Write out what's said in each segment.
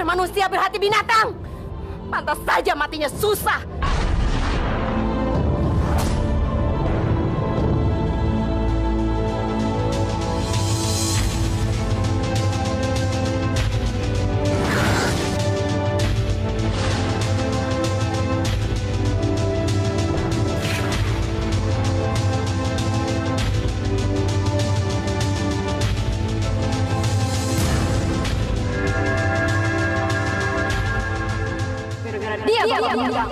manusia berhati binatang. Pantas saja matinya susah. Diam.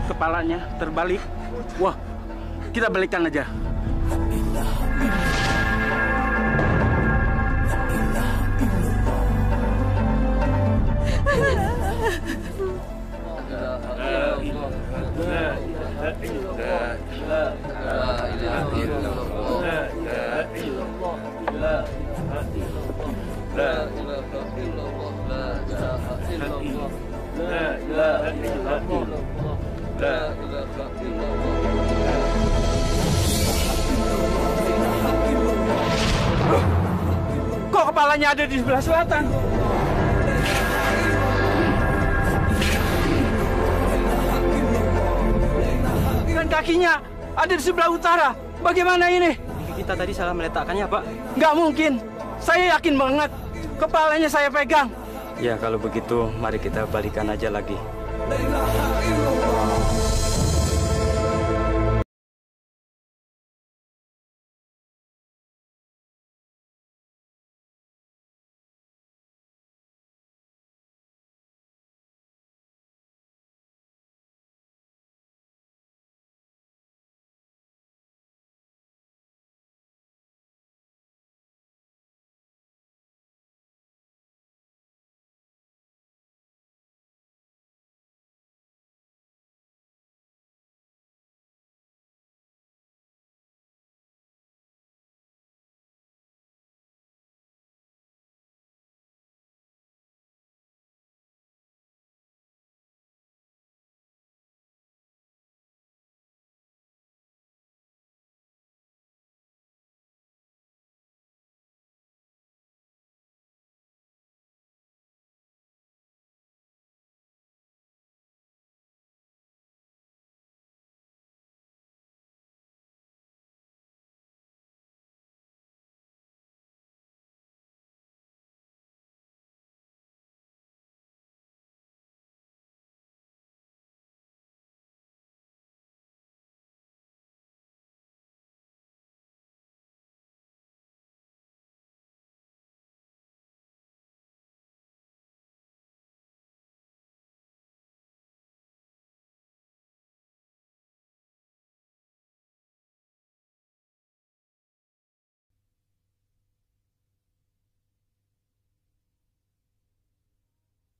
Kepalanya terbalik. Wah, kita balikkan aja. Kok kepalanya ada di sebelah selatan? Dan kakinya ada di sebelah utara. Bagaimana ini? Kita tadi salah meletakkannya, Pak. Nggak mungkin. Saya yakin banget. Kepalanya saya pegang. Ya, kalau begitu, mari kita balikan aja lagi.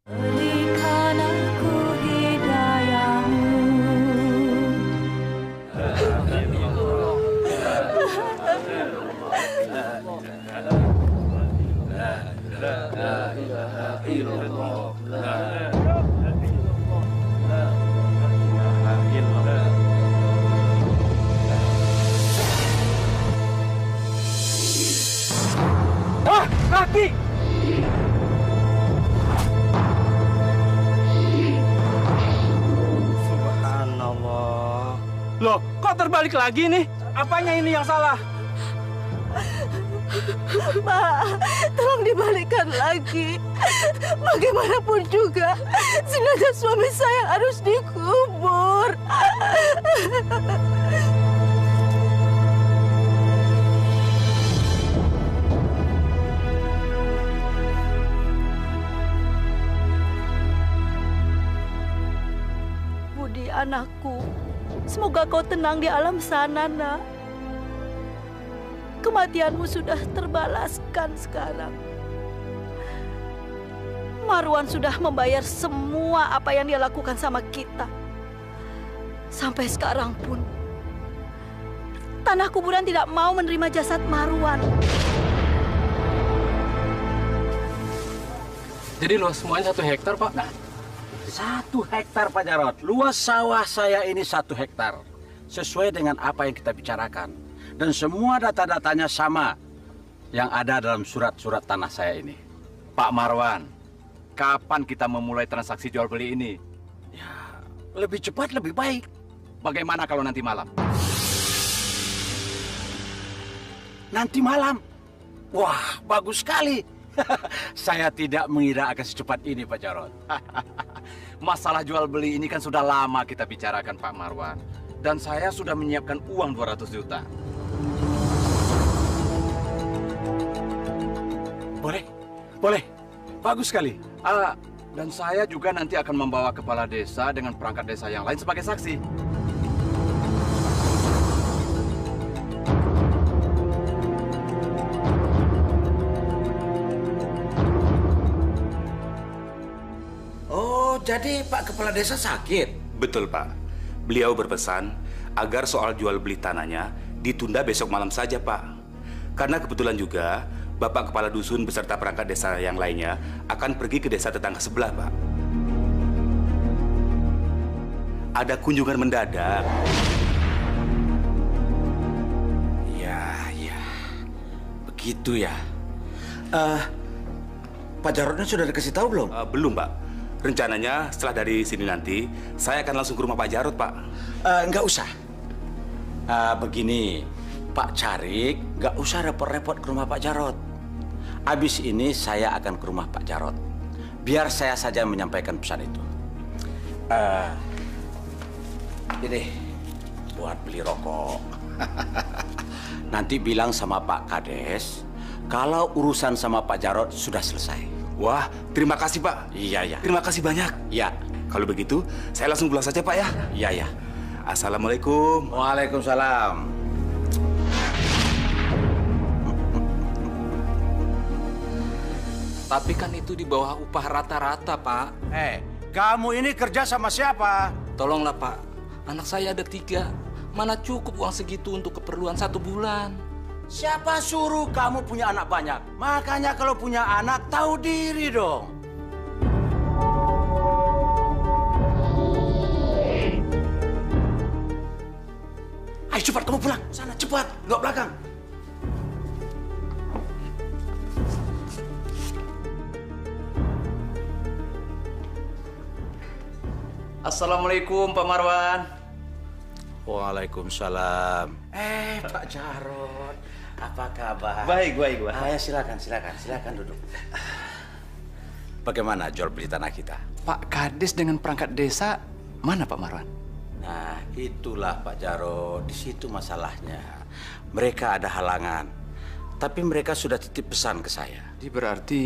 Berikan aku hidayahmu. Wah, kaki! Subhanallah. Loh, kok terbalik lagi nih? Apanya ini yang salah? Pak, tolong dibalikkan lagi. Bagaimanapun juga, jenazah suami saya harus dikubur. anakku. Semoga kau tenang di alam sana, nak. Kematianmu sudah terbalaskan sekarang. Marwan sudah membayar semua apa yang dia lakukan sama kita. Sampai sekarang pun, tanah kuburan tidak mau menerima jasad Marwan. Jadi luas semuanya 1 hektar, Pak? Nah, 1 hektar, Pak Jarot. Luas sawah saya ini 1 hektar. Sesuai dengan apa yang kita bicarakan. Dan semua data-datanya sama yang ada dalam surat-surat tanah saya ini. Pak Marwan, kapan kita memulai transaksi jual beli ini? Ya, lebih cepat lebih baik. Bagaimana kalau nanti malam? Nanti malam? Wah, bagus sekali. Saya tidak mengira akan secepat ini, Pak Jarot. Masalah jual beli ini kan sudah lama kita bicarakan, Pak Marwan. Dan saya sudah menyiapkan uang 200 juta. Boleh. Bagus sekali. Dan saya juga nanti akan membawa kepala desa dengan perangkat desa yang lain sebagai saksi. Oh, jadi Pak Kepala Desa sakit? Betul, Pak. Beliau berpesan agar soal jual beli tanahnya ditunda besok malam saja, Pak. Karena kebetulan juga Bapak Kepala Dusun beserta perangkat desa yang lainnya akan pergi ke desa tetangga sebelah, Pak. Ada kunjungan mendadak. Ya. Begitu ya. Pak Jarotnya sudah dikasih tahu belum? Belum, Pak. Rencananya setelah dari sini nanti, saya akan langsung ke rumah Pak Jarot, Pak. Nggak usah. Begini, Pak Carik, nggak usah repot-repot ke rumah Pak Jarot. Habis ini saya akan ke rumah Pak Jarot. Biar saya saja menyampaikan pesan itu. Ini buat beli rokok. Nanti bilang sama Pak Kades, kalau urusan sama Pak Jarot sudah selesai. Wah, terima kasih, Pak. Iya. Terima kasih banyak. Ya. Kalau begitu, saya langsung pulang saja, Pak, ya. Iya. Assalamualaikum. Waalaikumsalam. Tapi kan itu di bawah upah rata-rata, Pak. Kamu ini kerja sama siapa? Tolonglah, Pak. Anak saya ada 3. Mana cukup uang segitu untuk keperluan 1 bulan? Siapa suruh kamu punya anak banyak? Makanya kalau punya anak, tahu diri dong. Ayo cepat kamu pulang. Sana cepat, nggak belakang. Assalamualaikum, Pak Marwan. Waalaikumsalam. Pak Jarot, apa kabar? Baik. Ayo silakan duduk. Bagaimana jual beli tanah kita? Pak Kades dengan perangkat desa, mana Pak Marwan? Nah, itulah Pak Jarot, di situ masalahnya. Mereka ada halangan, tapi mereka sudah titip pesan ke saya. Jadi berarti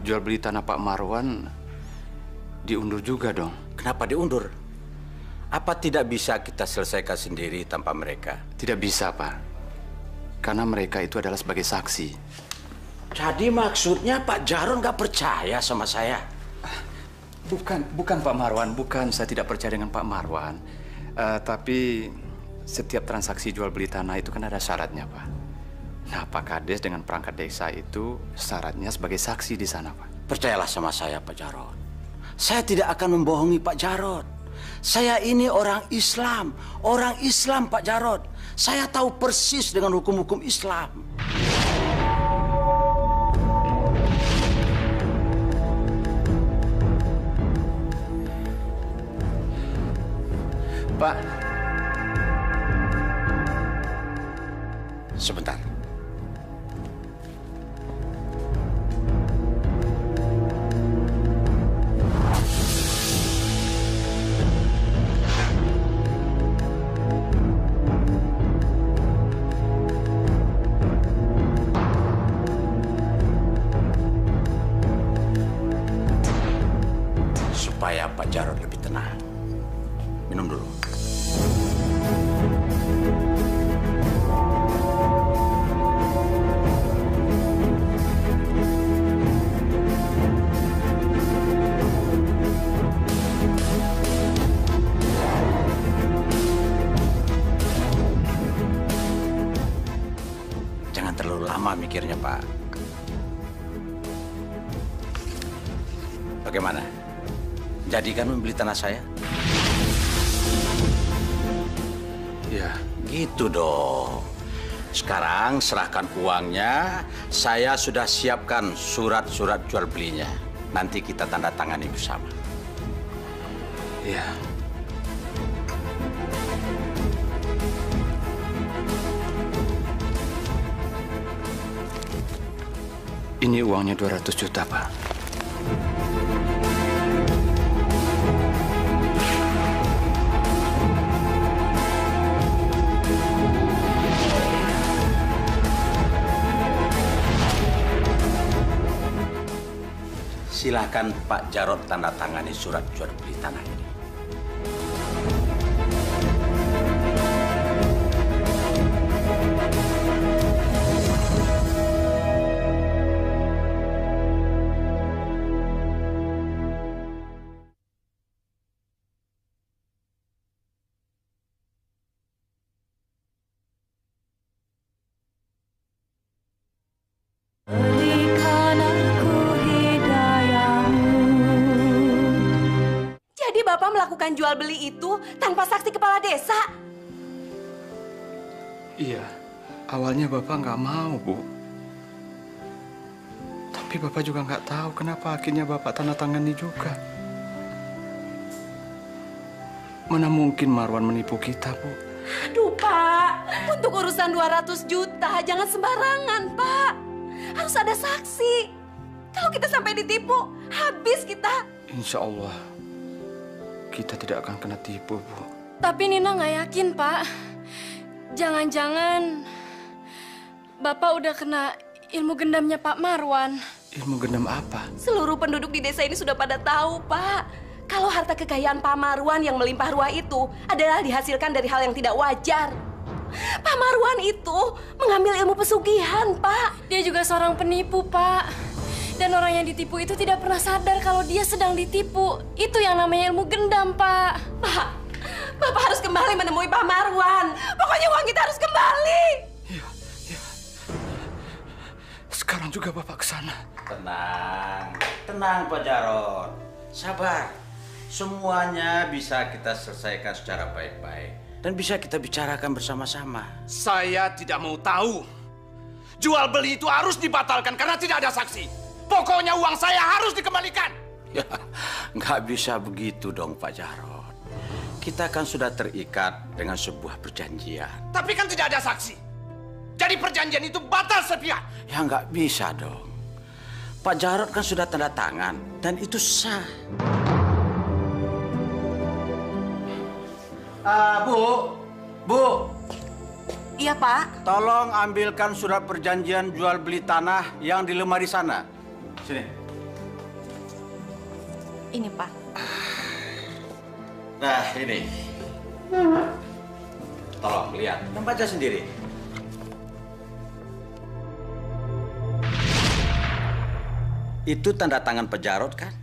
jual beli tanah Pak Marwan diundur juga dong? Kenapa diundur? Apa tidak bisa kita selesaikan sendiri tanpa mereka? Tidak bisa, Pak. Karena mereka itu adalah sebagai saksi. Jadi maksudnya Pak Jarot nggak percaya sama saya? Bukan Pak Marwan, bukan. Saya tidak percaya dengan Pak Marwan. Tapi setiap transaksi jual beli tanah itu kan ada syaratnya, Pak. Nah, Pak Kades dengan perangkat desa itu syaratnya sebagai saksi di sana, Pak. Percayalah sama saya, Pak Jarot. Saya tidak akan membohongi Pak Jarot. Saya ini orang Islam, Pak Jarot. Saya tahu persis dengan hukum-hukum Islam. Pak. Sebentar. Supaya Pak Jarot lebih tenang. lama mikirnya, Pak. Bagaimana? Jadikan membeli tanah saya? Ya. Gitu dong. Sekarang serahkan uangnya. Saya sudah siapkan surat-surat jual belinya. Nanti kita tanda tangani bersama. Iya. Ini uangnya 200 juta, Pak. Silakan Pak Jarod tanda tangani surat jual beli tanah ini. Bapak melakukan jual beli itu tanpa saksi kepala desa. Iya, awalnya Bapak nggak mau, Bu. Tapi Bapak juga nggak tahu kenapa akhirnya Bapak tanda tangani juga. Mana mungkin Marwan menipu kita, Bu? Aduh, Pak. Untuk urusan 200 juta, jangan sembarangan, Pak. Harus ada saksi. Kalau kita sampai ditipu, habis kita. Insya Allah, kita tidak akan kena tipu, Bu. Tapi Nina nggak yakin, Pak. Jangan-jangan Bapak udah kena ilmu gendamnya Pak Marwan. Ilmu gendam apa? Seluruh penduduk di desa ini sudah pada tahu, Pak. Kalau harta kekayaan Pak Marwan yang melimpah ruah itu adalah dihasilkan dari hal yang tidak wajar. Pak Marwan itu mengambil ilmu pesugihan, Pak. Dia juga seorang penipu, Pak. Dan orang yang ditipu itu tidak pernah sadar kalau dia sedang ditipu. Itu yang namanya ilmu gendam, Pak. Pak, Bapak harus kembali menemui Pak Marwan. Pokoknya uang kita harus kembali. Iya, iya. Sekarang juga Bapak ke sana. Tenang Pak Jarod. Sabar. Semuanya bisa kita selesaikan secara baik-baik. Dan bisa kita bicarakan bersama-sama. Saya tidak mau tahu. Jual beli itu harus dibatalkan karena tidak ada saksi. Pokoknya uang saya harus dikembalikan. Ya, nggak bisa begitu dong Pak Jarod. Kita kan sudah terikat dengan sebuah perjanjian. Tapi kan tidak ada saksi. Jadi perjanjian itu batal sepihak. Ya nggak bisa dong. Pak Jarod kan sudah tanda tangan dan itu sah. Bu. Iya, Pak. Tolong ambilkan surat perjanjian jual beli tanah yang di lemari sana. Sini. Ini, Pak. Nah, ini. Tolong lihat dan baca sendiri. Itu tanda tangan Pak Jarod kan?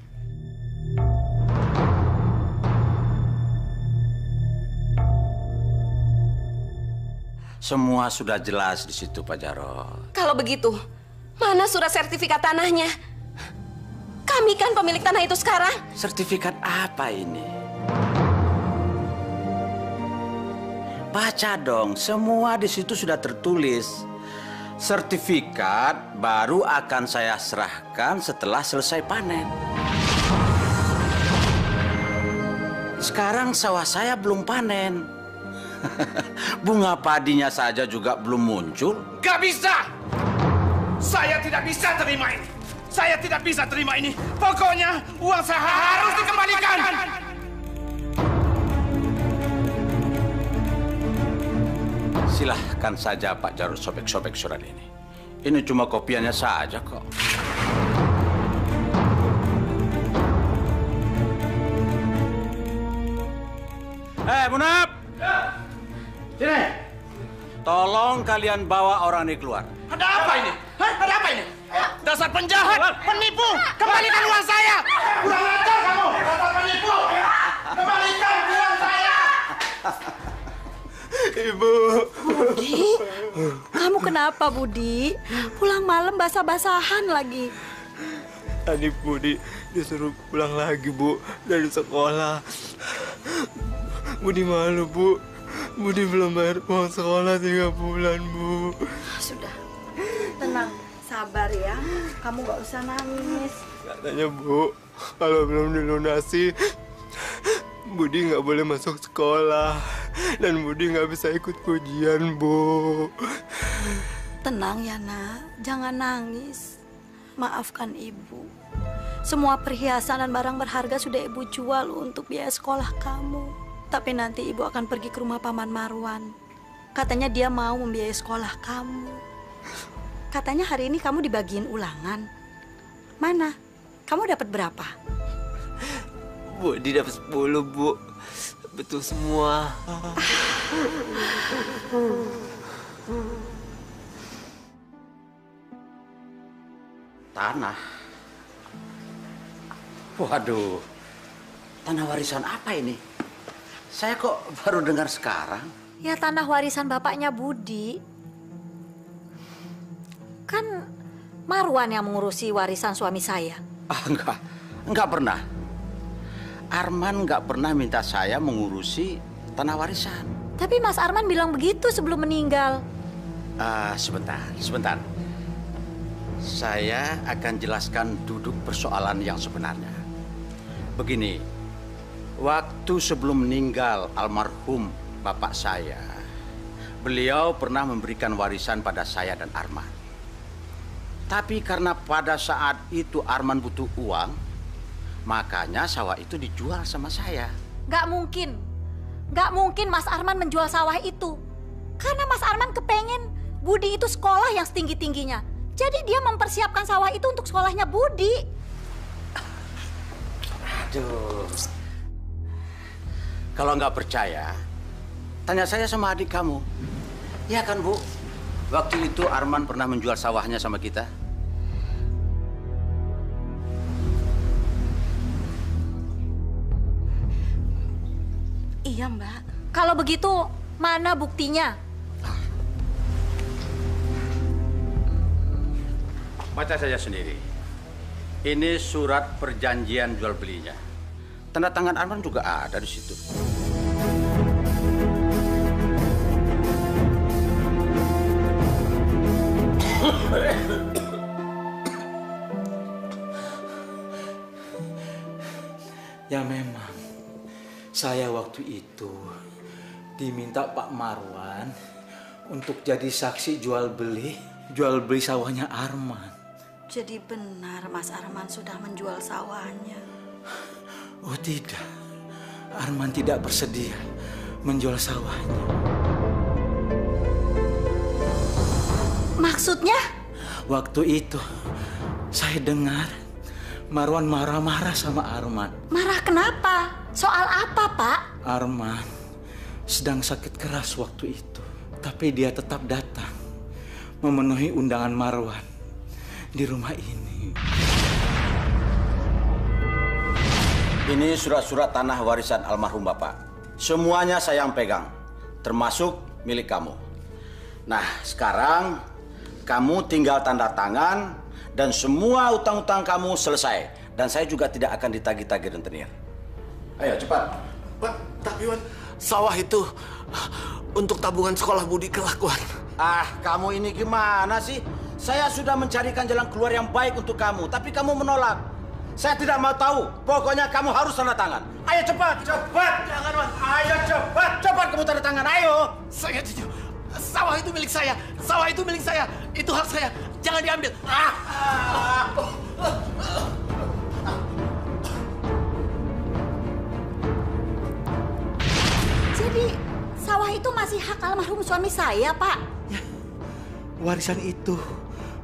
Semua sudah jelas di situ, Pak Jarod. Kalau begitu, mana surat sertifikat tanahnya? Kami kan pemilik tanah itu sekarang. Sertifikat apa ini? Baca dong, semua di situ sudah tertulis. Sertifikat baru akan saya serahkan setelah selesai panen. Sekarang sawah saya belum panen. Bunga padinya saja juga belum muncul. Gak bisa! Saya tidak bisa terima ini. Saya tidak bisa terima ini. Pokoknya uang saya harus dikembalikan. Silahkan saja Pak Jarod sobek-sobek surat ini. Ini cuma kopiannya saja kok. Munaf! Sini. Tolong kalian bawa orang ini keluar. Ada apa ini? Ada apa ini? Dasar penjahat, penipu, kembalikan uang saya! Kurang ajar kamu, dasar penipu! Kembalikan uang saya! Ibu. Budi, kamu kenapa Budi? Pulang malam basah-basahan lagi. Tadi Budi disuruh pulang lagi, Bu, dari sekolah. Budi malu, Bu. Budi belum bayar uang sekolah 3 bulan, Bu. Sudah, tenang, sabar ya. Kamu gak usah nangis. Katanya, Bu, kalau belum dilunasi, Budi nggak boleh masuk sekolah. Dan Budi nggak bisa ikut ujian, Bu. Tenang ya, Nak. Jangan nangis. Maafkan Ibu. Semua perhiasan dan barang berharga sudah Ibu jual untuk biaya sekolah kamu. Tapi nanti Ibu akan pergi ke rumah Paman Marwan. Katanya dia mau membiayai sekolah kamu. Katanya hari ini kamu dibagiin ulangan. Mana? Kamu dapat berapa? Budi dapat 10, Bu. Betul semua. Tanah. Waduh, tanah warisan apa ini? Saya kok baru dengar sekarang. Ya tanah warisan bapaknya Budi. Kan Marwan yang mengurusi warisan suami saya. Enggak pernah. Arman nggak pernah minta saya mengurusi tanah warisan. Tapi Mas Arman bilang begitu sebelum meninggal. Sebentar. Saya akan jelaskan duduk persoalan yang sebenarnya. Begini, waktu sebelum meninggal almarhum bapak saya, beliau pernah memberikan warisan pada saya dan Arman. Tapi karena pada saat itu Arman butuh uang, makanya sawah itu dijual sama saya. Gak mungkin Mas Arman menjual sawah itu. Karena Mas Arman kepengen Budi itu sekolah yang setinggi-tingginya. Jadi dia mempersiapkan sawah itu untuk sekolahnya Budi. Aduh. Kalau nggak percaya, tanya saya sama adik kamu. Ya kan, Bu? Waktu itu Arman pernah menjual sawahnya sama kita. Iya, Mbak. Kalau begitu, mana buktinya? Baca saja sendiri. Ini surat perjanjian jual belinya. Tanda tangan Arman juga ada di situ. Ya memang, saya waktu itu diminta Pak Marwan untuk jadi saksi jual beli sawahnya Arman. Jadi benar Mas Arman sudah menjual sawahnya. Oh tidak, Arman tidak bersedia menjual sawahnya. Maksudnya? Waktu itu saya dengar Marwan marah-marah sama Arman. Marah kenapa? Soal apa, Pak? Arman sedang sakit keras waktu itu. Tapi dia tetap datang memenuhi undangan Marwan di rumah ini. Ini surat-surat tanah warisan almarhum Bapak. Semuanya saya yang pegang, termasuk milik kamu. Nah, sekarang kamu tinggal tanda tangan dan semua utang-utang kamu selesai. Dan saya juga tidak akan ditagih-tagih rentenir. Ayo, cepat. Pak, tapi Wan, sawah itu untuk tabungan sekolah Budi kelak, Wan. Kamu ini gimana sih? Saya sudah mencarikan jalan keluar yang baik untuk kamu, tapi kamu menolak. Saya tidak mau tahu. Pokoknya kamu harus tanda tangan. Ayo cepat, cepat. Jangan, Wan. Ayo cepat, cepat kamu tanda tangan. Ayo. Saya jujur. Sawah itu milik saya. Sawah itu milik saya. Itu hak saya. Jangan diambil. Jadi sawah itu masih hak almarhum suami saya, Pak? Ya, warisan itu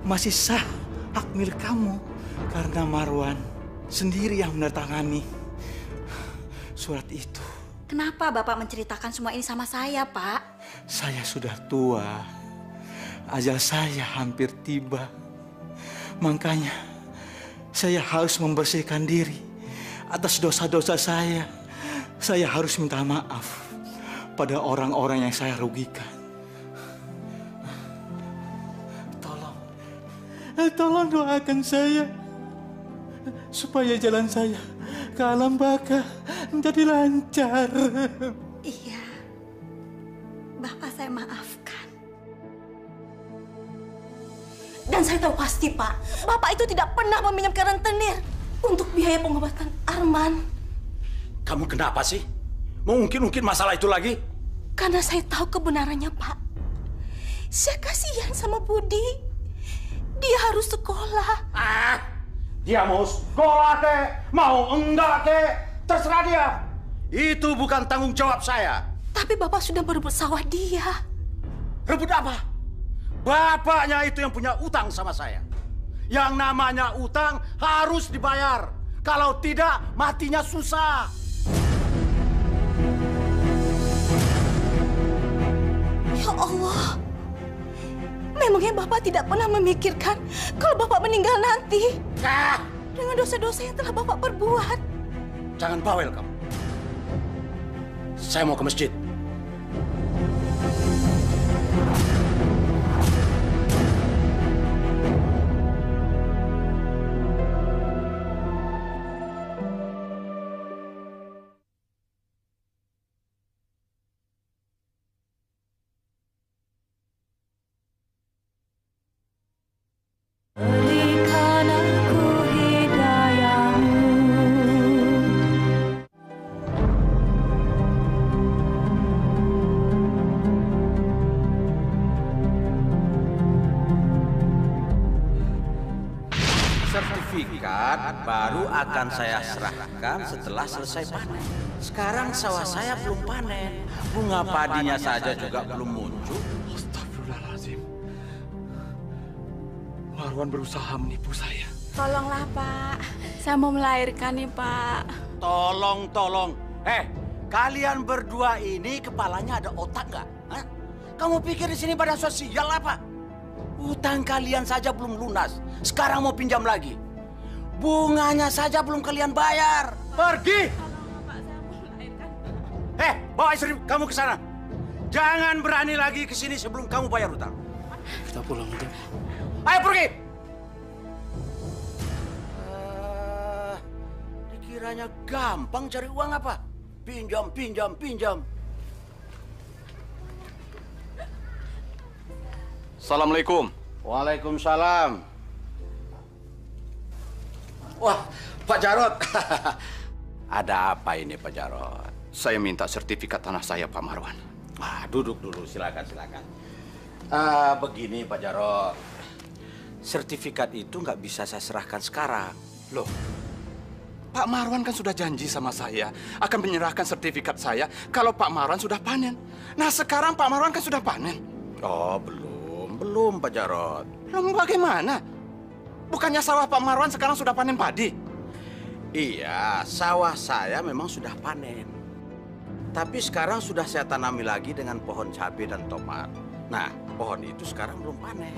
masih sah hak milik kamu. Karena Marwan sendiri yang menandatangani surat itu. Kenapa Bapak menceritakan semua ini sama saya, Pak? Saya sudah tua. Ajal saya hampir tiba. Makanya saya harus membersihkan diri atas dosa-dosa saya. Saya harus minta maaf. pada orang-orang yang saya rugikan. Tolong doakan saya supaya jalan saya ke alam baka menjadi lancar. Iya, Bapak saya maafkan. Dan saya tahu pasti, Pak, Bapak itu tidak pernah meminjamkan rentenir untuk biaya pengobatan Arman. Kamu kenapa sih? Mau ungkit-ungkit masalah itu lagi? Karena saya tahu kebenarannya, Pak. Saya kasihan sama Budi. Dia harus sekolah. Dia mau sekolah kek, mau enggak kek, terserah dia. Itu bukan tanggung jawab saya. Tapi Bapak sudah merebut sawah dia. Rebut apa? Bapaknya itu yang punya utang sama saya. Yang namanya utang harus dibayar. Kalau tidak, matinya susah. Ya Allah. Memangnya Bapak tidak pernah memikirkan kalau Bapak meninggal nanti? Dengan dosa-dosa yang telah Bapak perbuat. Jangan bawel kamu. Saya mau ke masjid. Sertifikat baru akan saya serahkan setelah selesai panen. Sekarang sawah saya belum panen. Bunga padinya saja juga belum muncul. Astagfirullahaladzim. Marwan berusaha menipu saya. Tolonglah, Pak. Saya mau melahirkan nih, Pak. Tolong. Kalian berdua ini kepalanya ada otak nggak? Hah? Kamu pikir di sini badan sosial apa? Utang kalian saja belum lunas. Sekarang mau pinjam lagi. Bunganya saja belum kalian bayar. Pergi! Bawa istri kamu ke sana. Jangan berani lagi ke sini sebelum kamu bayar utang. Kita pulang, Dok. Ayo pergi! Dikiranya gampang cari uang apa? Pinjam. Assalamualaikum. Waalaikumsalam. Wah, Pak Jarot. Ada apa ini, Pak Jarot? Saya minta sertifikat tanah saya, Pak Marwan. Duduk dulu, silakan. Begini, Pak Jarot. Sertifikat itu nggak bisa saya serahkan sekarang. Loh, Pak Marwan kan sudah janji sama saya akan menyerahkan sertifikat saya kalau Pak Marwan sudah panen. Nah, sekarang Pak Marwan kan sudah panen. Oh, belum, Pak Jarot. Belum bagaimana? Bukannya sawah Pak Marwan sekarang sudah panen padi? Iya, sawah saya memang sudah panen. Tapi sekarang sudah saya tanami lagi dengan pohon cabai dan tomat. Nah, pohon itu sekarang belum panen.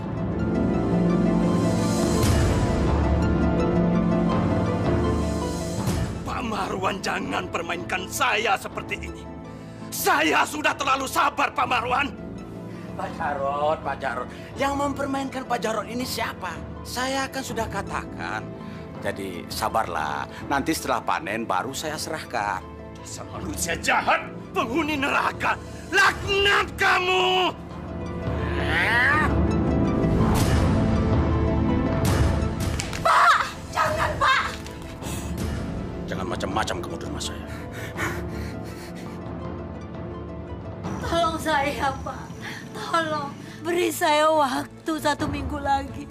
Pak Marwan, jangan permainkan saya seperti ini. Saya sudah terlalu sabar, Pak Marwan. Pak Jarot. Yang mempermainkan Pak Jarot ini siapa? Saya kan sudah katakan. Jadi sabarlah. Nanti setelah panen baru saya serahkan. Dasar manusia jahat, penghuni neraka. Laknat kamu! Pak! Jangan, Pak! Jangan macam-macam kamu di rumah saya. Tolong saya, Pak. Tolong, beri saya waktu 1 minggu lagi.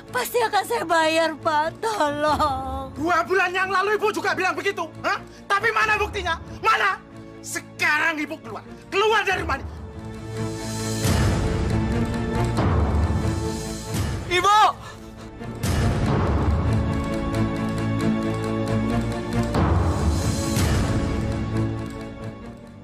Pasti akan saya bayar, Pak. Tolong. 2 bulan yang lalu Ibu juga bilang begitu. Hah? Tapi mana buktinya? Mana? Sekarang Ibu keluar. Keluar dari rumah ini. Ibu!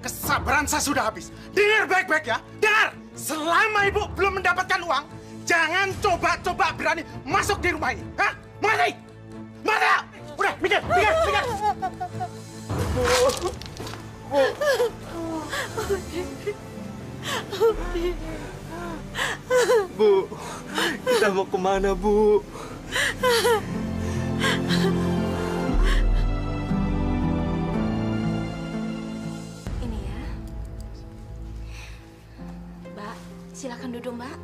Kesabaran saya sudah habis. Dengar baik-baik ya. Dengar. Selama Ibu belum mendapatkan uang, jangan coba-coba berani masuk di rumah ini. Hah? Mengerti? Mana? Udah, mikir. Bu. Bu, kita mau kemana, Bu? Ini ya. Mbak, silakan duduk, Mbak.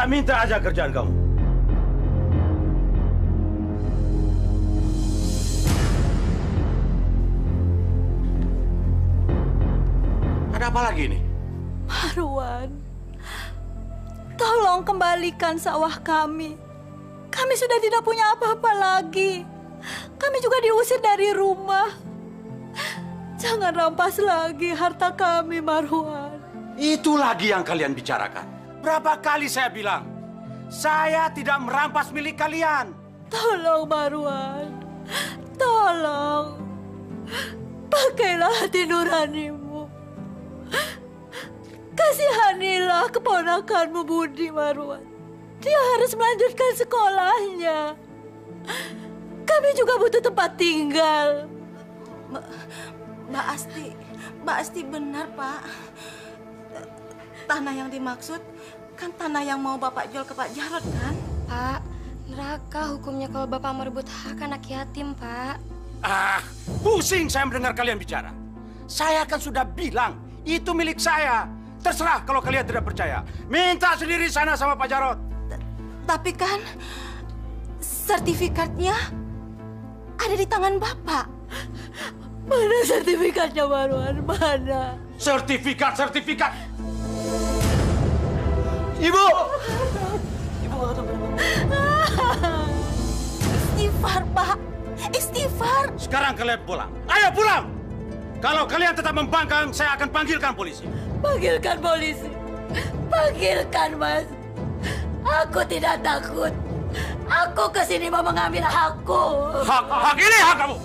Minta aja kerjaan kamu. Ada apa lagi ini? Marwan, tolong kembalikan sawah kami. Kami sudah tidak punya apa-apa lagi. Kami juga diusir dari rumah. Jangan rampas lagi harta kami, Marwan. Itu lagi yang kalian bicarakan. Berapa kali saya bilang, saya tidak merampas milik kalian. Tolong, Marwan. Tolong. Pakailah hati nuranimu. Kasihanilah keponakanmu Budi, Marwan. Dia harus melanjutkan sekolahnya. Kami juga butuh tempat tinggal. Mbak Asti benar, Pak. Tanah yang dimaksud kan tanah yang mau Bapak jual ke Pak Jarod, kan? Pak, neraka hukumnya kalau Bapak merebut hak anak yatim, Pak. Pusing saya mendengar kalian bicara. Saya kan sudah bilang, itu milik saya. Terserah kalau kalian tidak percaya. Minta sendiri sana sama Pak Jarod. Tapi kan sertifikatnya ada di tangan Bapak. Mana sertifikatnya, Marwan? Mana? Sertifikat. Ibu! Istighfar, Pak. Istighfar. Sekarang kalian pulang. Ayo pulang. Kalau kalian tetap membangkang, saya akan panggilkan polisi. Panggilkan polisi. Panggilkan, Mas. Aku tidak takut. Aku kesini mau mengambil hakku. Hak ini hak kamu.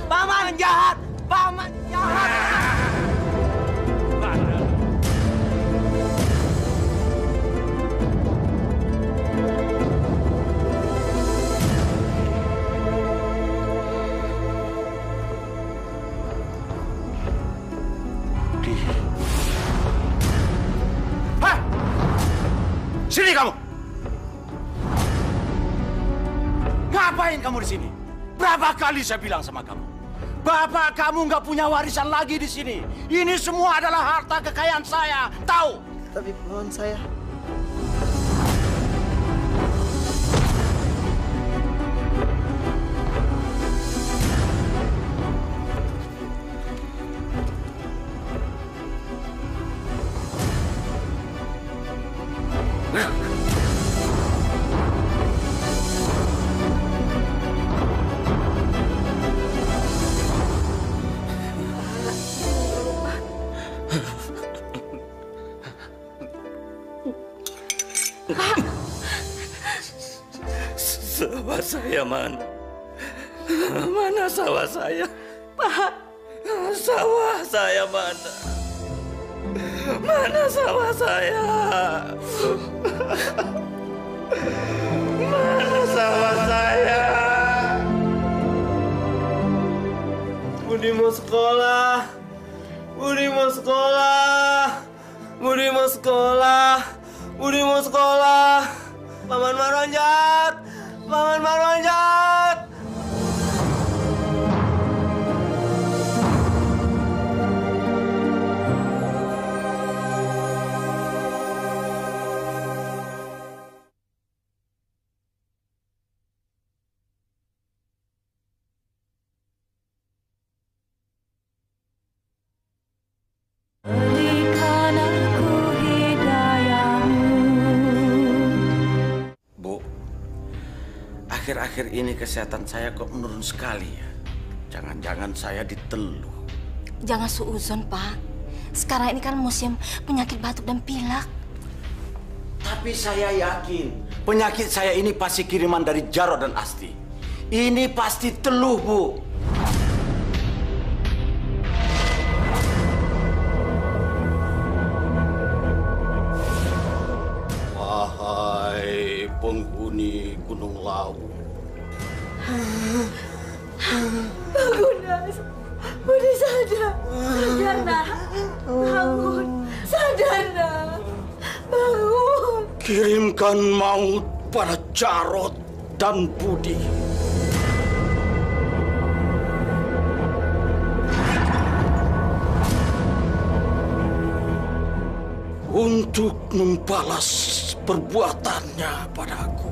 Paman jahat! Paman jahat! Sini kamu. Ngapain kamu di sini? Berapa kali saya bilang sama kamu? Bapak kamu nggak punya warisan lagi di sini. Ini semua adalah harta kekayaan saya. Tahu? Tapi pohon saya. Sawah saya mana? Mana sawah saya? Pak. Sawah saya mana? Mana sawah saya? Mana sawah saya? Budi mau sekolah. Budi mau sekolah. Budi mau sekolah. Budi mau sekolah. Paman Marwan jahat. Paman Marwan jahat. Akhir-akhir ini kesehatan saya kok menurun sekali ya. Jangan-jangan saya diteluh. Jangan suuzon, Pak. Sekarang ini kan musim penyakit batuk dan pilek. Tapi saya yakin penyakit saya ini pasti kiriman dari Jarod dan Asti. Ini pasti teluh, Bu. penghuni Gunung Lawu. Bagunas, Budi sadar. Sadar, nak. Bangun. Sadar, nak. Bangun. Kirimkan maut pada Jarot dan Budi. Untuk membalas perbuatannya padaku.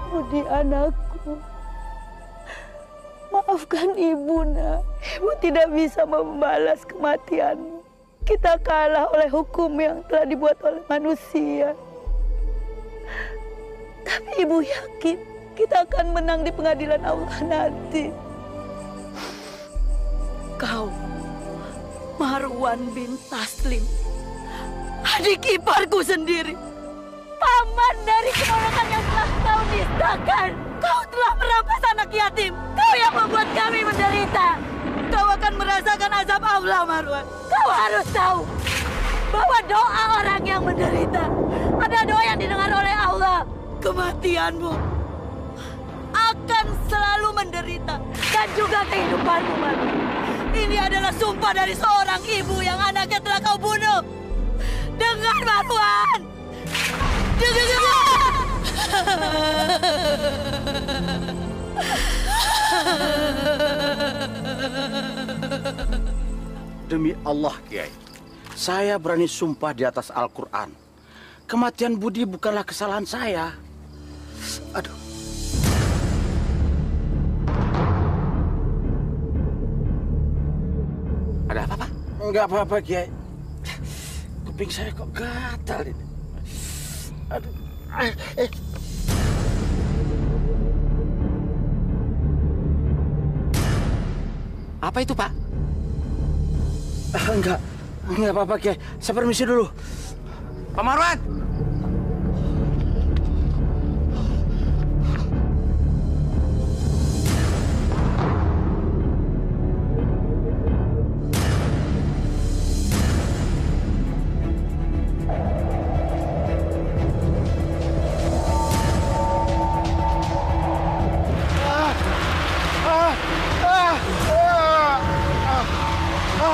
Budi anakku, maafkan ibu, nak. Ibu tidak bisa membalas kematianmu. Kita kalah oleh hukum yang telah dibuat oleh manusia. Tapi ibu yakin kita akan menang di pengadilan Allah nanti. Kau, Marwan bin Taslim, adik iparku sendiri, paman dari keponakan yang telah kau nistakan. Kau telah merampas anak yatim. Kau yang membuat kami menderita. Kau akan merasakan azab Allah, Marwan. Kau harus tahu bahwa doa orang yang menderita ada doa yang didengar oleh Allah. Kematianmu akan selalu menderita dan juga kehidupanmu, Marwan. Ini adalah sumpah dari seorang ibu yang anaknya telah kau bunuh. Dengar, Marwan. Demi Allah, Kiai, saya berani sumpah di atas Al-Quran. Kematian Budi bukanlah kesalahan saya. Aduh. Ada apa, Pak? Enggak apa-apa, Kiai. Kuping saya kok gatal ini. Aduh. Apa itu, Pak? Enggak apa-apa, Kiai. Saya permisi dulu. Pak Marwan!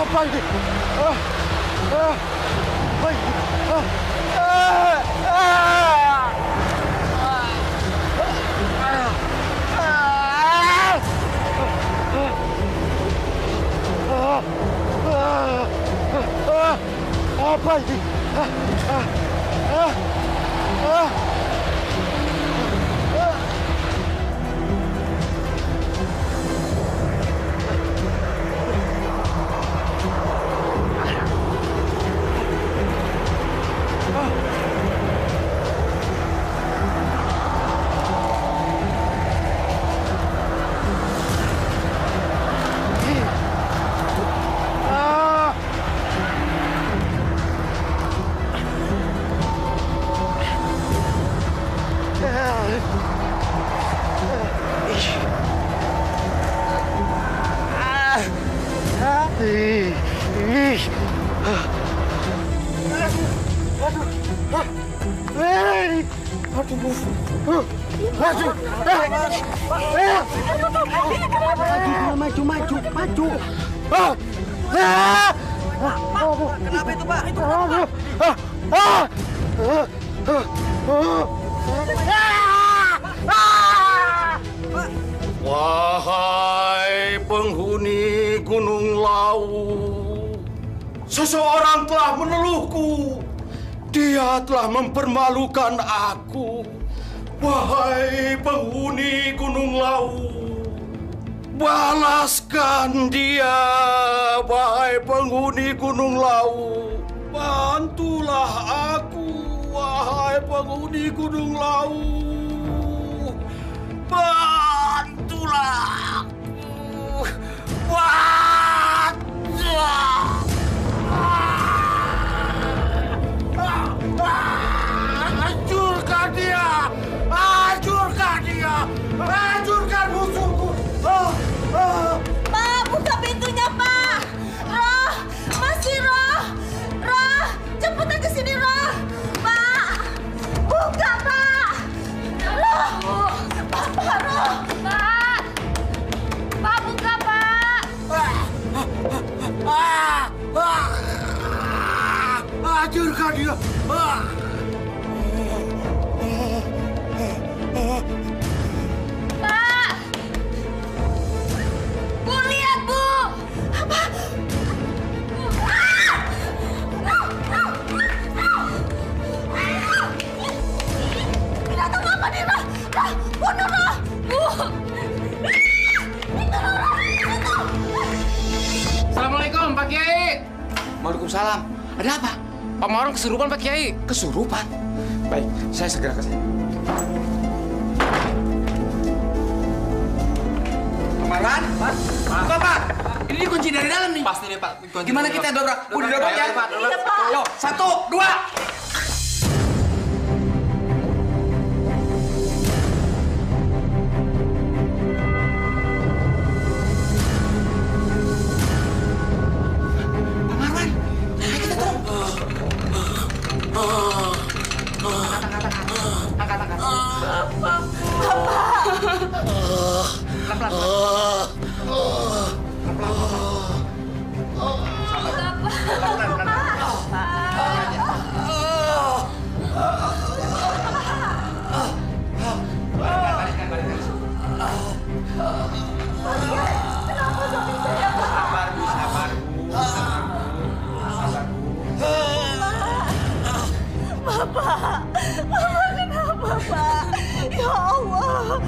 Apa ini? Apa ini? Aduh. Maju. Kenapa itu, Pak? Wahai penghuni Gunung Lawu, seseorang telah meneluhku. Dia telah mempermalukan aku. Wahai penghuni Gunung Lawu, balaskan dia. Wahai penghuni Gunung Lawu, bantulah aku. Wahai penghuni Gunung Lawu, bantulah aku. Hancurkan dia! Hancurkan dia! Hancurkan musuhku! Pak, buka pintunya, Pak. Roh, masih Roh. Roh, cepetan ke sini, Roh. Pak, buka, Pak. Roh, Pak, Roh. Pak. Pak, buka, Pak. Hancurkan dia! Pak. Bu, lihat, Bu. Apa? Binatang apa nih, Roh? Roh, bunuh, Roh. Bu. Itu, Roh. Itu. Assalamualaikum, Pak Kiai. Waalaikumsalam. Ada apa? Pak Marwan kesurupan, Pak Kiai. Kesurupan? Baik, saya segera ke sana. Pak Marwan? Buka, Pak. Ini dikunci dari dalam nih. Pasti nih, Pak. Gimana kita dobrak? Udah dobrak ya? Iya, Pak. Ayo, 1, 2. Bapak, kenapa, Pak? Ya Allah.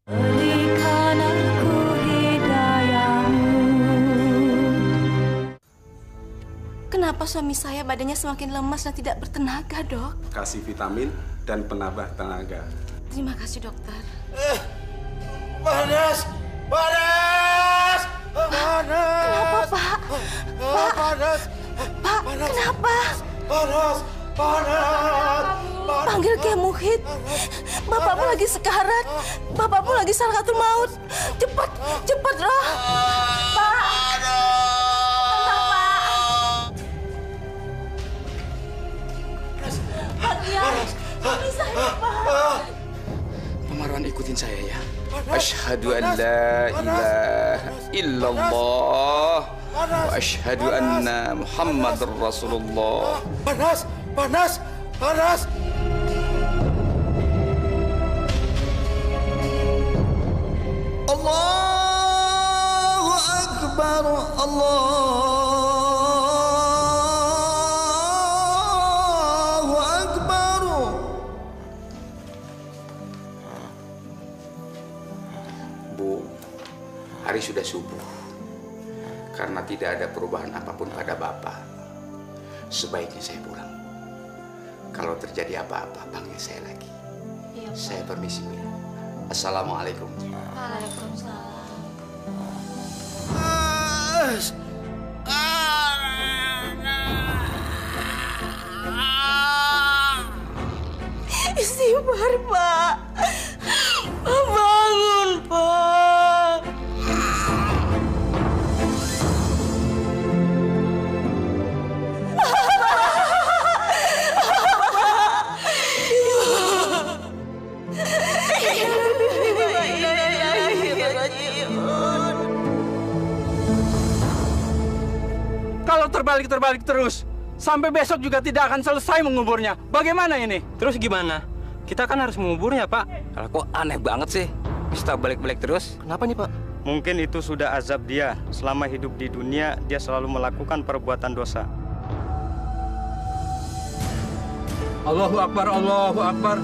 Berikan aku hidayahmu. Kenapa suami saya badannya semakin lemas dan tidak bertenaga, Dok? Kasih vitamin dan penambah tenaga. Terima kasih, dokter. Panas! Panas! Panas! Kenapa, Pak? Pak, Panas! Pak, kenapa? Panas! Panas! Panggil Kiai Muhid. Bapakmu lagi sekarat. Bapakmu lagi sakaratul maut. Cepat, cepat, Roh. Pak. Pak Kiai, suami saya, Pak. Pak Marwan, ikutin saya ya. Asyhadu an la ilaha illallah wa asyhadu anna Muhammadar Rasulullah. Panas! Panas! Panas! Allahu Akbar, Allahu Akbar. Bu, hari sudah subuh. Karena tidak ada perubahan apapun pada Bapak, sebaiknya saya pulang. Kalau terjadi apa-apa, panggil saya lagi. Iya, Pak. Saya permisi, Bu. Assalamualaikum. Waalaikumsalam. kabar, Pak? Bangun, Pak. Kalau terbalik terus, sampai besok juga tidak akan selesai menguburnya. Bagaimana ini? Terus gimana? Kita kan harus menguburnya, Pak. Kalau kok aneh banget sih? Bisa balik-balik terus? Kenapa nih, Pak? Mungkin itu sudah azab dia. Selama hidup di dunia, dia selalu melakukan perbuatan dosa. Allahu Akbar, Allahu Akbar.